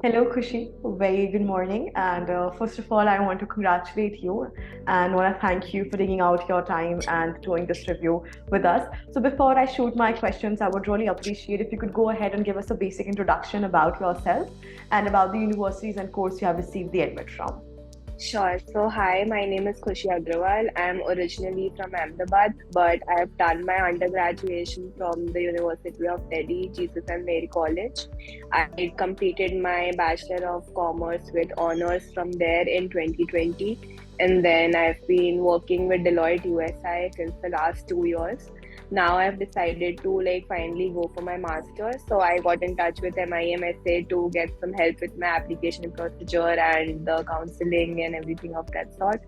Hello, Kushi. Very good morning. And first of all, I want to congratulate you and want to thank you for taking out your time and doing this review with us. So, before I shoot my questions, I would really appreciate if you could go ahead and give us a basic introduction about yourself and about the universities and course you have received the admit from. Sure. So, hi, my name is Khushi Agrawal. I'm originally from Ahmedabad, but I have done my undergraduation from the University of Delhi, Jesus and Mary College. I completed my Bachelor of Commerce with honors from there in 2020. And then I've been working with Deloitte USI since the last 2 years. Now I've decided to finally go for my master's. So I got in touch with MIMSA to get some help with my application procedure and the counseling and everything of that sort.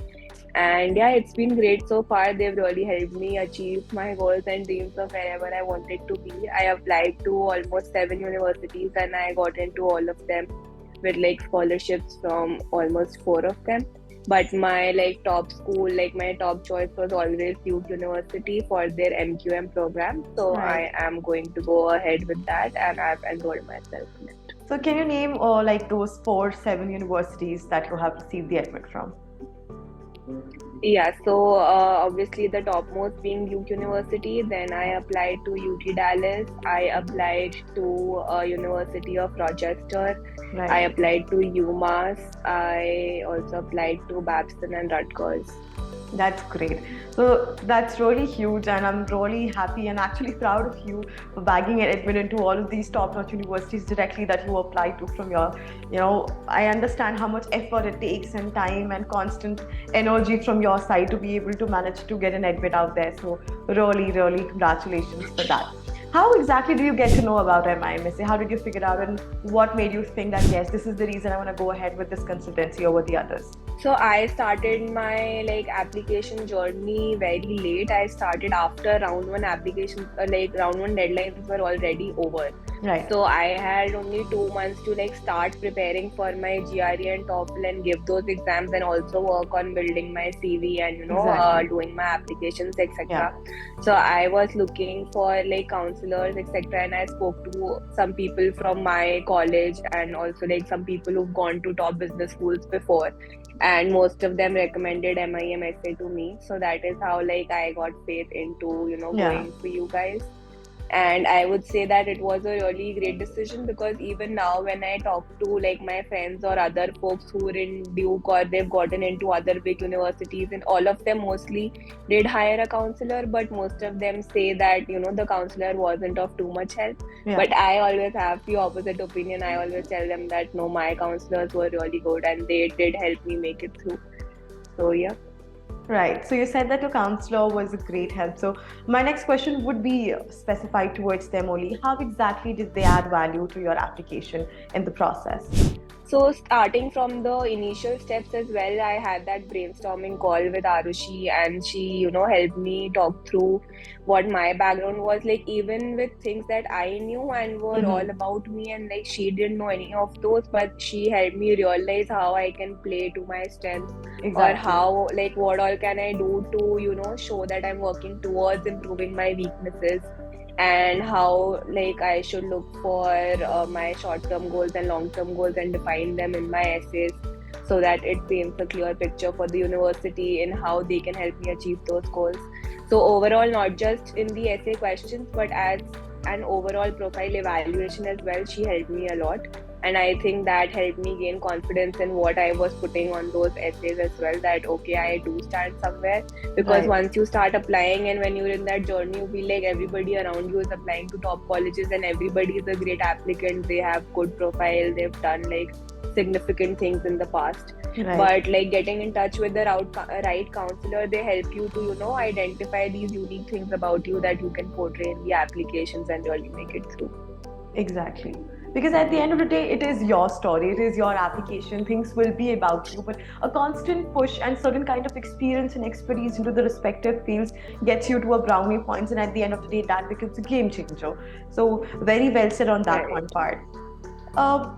And yeah, it's been great so far. They've really helped me achieve my goals and dreams of wherever I wanted to be. I applied to almost 7 universities and I got into all of them with scholarships from almost four of them. But my top school, my top choice was always Duke University for their MQM program. So Right. I am going to go ahead with that and I've enrolled myself in it. So, can you name like those four, seven universities that you have received the admit from? Yeah, so obviously the topmost being Duke University. Then I applied to UT Dallas. I applied to University of Rochester. I Right. applied to UMass. I also applied to Babson and Rutgers. That's great. So that's really huge, and I'm really happy and actually proud of you for bagging an admit into all of these top-notch universities directly that you apply to from I understand how much effort it takes and time and constant energy from your side to be able to manage to get an admit out there. So really, really congratulations for that. How exactly do you get to know about MIMSA? How did you figure out, and what made you think that yes, this is the reason I want to go ahead with this consultancy over the others? So I started my application journey very late. I started after round one applications, round one deadlines were already over. Right. So I had only 2 months to start preparing for my GRE and TOEFL and give those exams and also work on building my CV and Exactly. doing my applications Yeah. etc. So I was looking for counselors etc. And I spoke to some people from my college and also some people who've gone to top business schools before, and most of them recommended MIMSA to me. So that is how I got faith into Yeah. going for you guys. And I would say that it was a really great decision, because even now when I talk to my friends or other folks who are in Duke or they've gotten into other big universities, and all of them mostly did hire a counselor, but most of them say that the counselor wasn't of too much help. Yeah. But I always have the opposite opinion. I always tell them that no, my counselors were really good and they did help me make it through. So yeah. Right. So you said that your counselor was a great help. So my next question would be specified towards them only. How exactly did they add value to your application in the process? So starting from the initial steps as well, I had that brainstorming call with Arushi, and she, helped me talk through what my background was like, even with things that I knew and were all Mm-hmm. about me, and she didn't know any of those, but she helped me realize how I can play to my strengths, or Exactly. how what all can I do to, show that I'm working towards improving my weaknesses, and how I should look for my short-term goals and long-term goals and define them in my essays, so that it paints a clear picture for the university in how they can help me achieve those goals. So overall, not just in the essay questions, but as an overall profile evaluation as well, she helped me a lot. And I think that helped me gain confidence in what I was putting on those essays as well, that okay, I do stand somewhere. Because Right. once you start applying and when you're in that journey, you feel like everybody around you is applying to top colleges and everybody is a great applicant. They have good profile, they've done significant things in the past. Right. But getting in touch with the right counselor, they help you to identify these unique things about you that you can portray in the applications and really make it through. Exactly. Because at the end of the day, it is your story, it is your application, things will be about you. But a constant push and certain kind of experience and expertise into the respective fields gets you to a brownie points, and at the end of the day, that becomes a game changer. So, very well said on that Right. one part. Uh,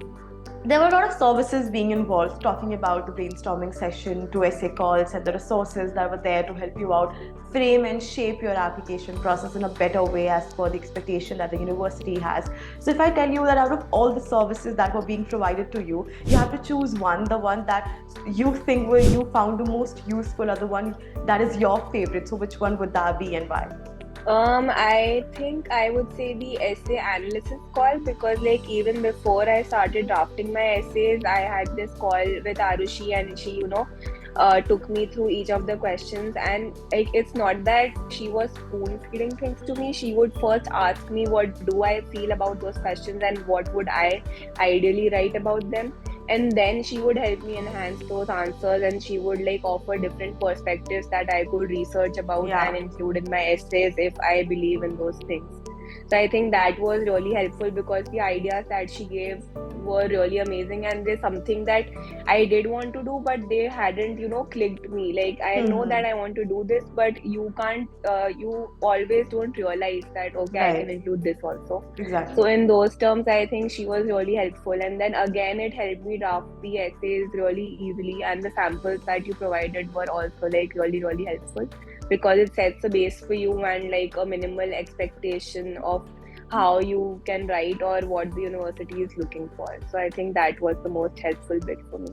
there were a lot of services being involved, talking about the brainstorming session to essay calls and the resources that were there to help you out frame and shape your application process in a better way as per the expectation that the university has. So if I tell you that out of all the services that were being provided to you, you have to choose one, the one that you think you found the most useful, or the one that is your favorite. So which one would that be and why? I think I would say the essay analysis call, because like even before I started drafting my essays, I had this call with Arushi, and she, took me through each of the questions. And like it's not that she was spoon feeding things to me. She would first ask me what do I feel about those questions and what would I ideally write about them, and then she would help me enhance those answers, and she would like offer different perspectives that I could research about Yeah. and include in my essays if I believe in those things. So I think that was really helpful, because the ideas that she gave were really amazing, and there's something that I did want to do but they hadn't clicked me. Like I know that I want to do this, but you can't you always don't realize that okay, I can Right. include this also. Exactly. So in those terms, I think she was really helpful. And then again, it helped me draft the essays really easily, and the samples that you provided were also like really, really helpful, because it sets a base for you and like a minimal expectation of how you can write or what the university is looking for. So I think that was the most helpful bit for me.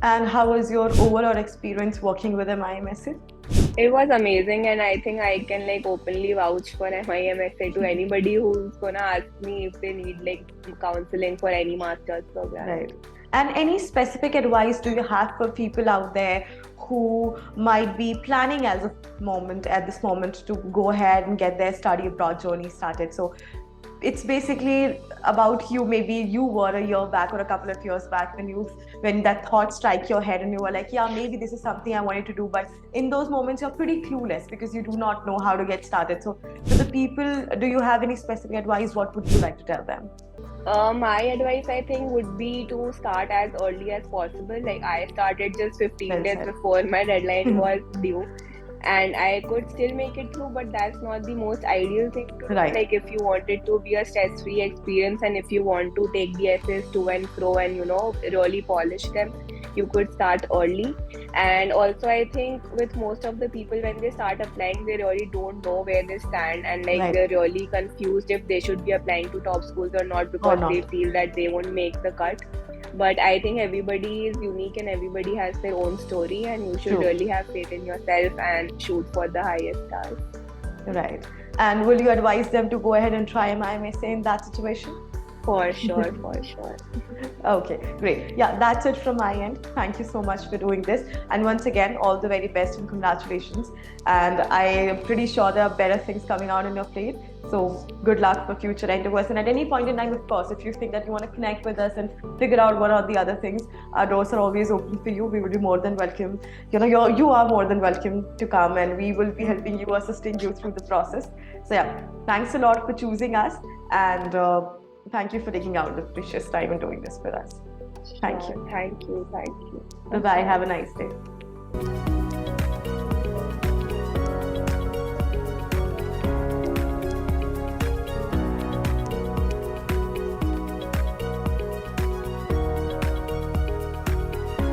And how was your overall experience working with MIMSA? It was amazing, and I think I can like openly vouch for MIMSA to anybody who's gonna ask me if they need like counseling for any master's program. Right. And any specific advice do you have for people out there who might be planning at this moment to go ahead and get their study abroad journey started? So it's basically about you. Maybe you were a year back or a couple of years back when that thought strike your head and you were like, yeah, maybe this is something I wanted to do, but in those moments you're pretty clueless because you do not know how to get started. So for the people, do you have any specific advice? What would you like to tell them? My advice, I think, would be to start as early as possible. Like I started just 15 days before my deadline was due, and I could still make it through, but that's not the most ideal thing to do. Like if you want it to be a stress-free experience, and if you want to take the essays to and fro and really polish them, you could start early. And also I think with most of the people, when they start applying, they really don't know where they stand, and like they're really confused if they should be applying to top schools or not, because they feel that they won't make the cut. But I think everybody is unique and everybody has their own story, and you should really have faith in yourself and shoot for the highest stars. Right. And will you advise them to go ahead and try MIMSA in that situation? For sure, for sure. Okay, great. Yeah, that's it from my end. Thank you so much for doing this. And once again, all the very best and congratulations. And I am pretty sure there are better things coming out in your plate. So good luck for future endeavors. And at any point in time, of course, if you think that you want to connect with us and figure out what are the other things, our doors are always open for you. We will be more than welcome. You are more than welcome to come, and we will be helping you, assisting you through the process. So yeah, thanks a lot for choosing us, and thank you for taking out the precious time and doing this with us. Thank you. Thank you. Thank you. Bye-bye. Have a nice day.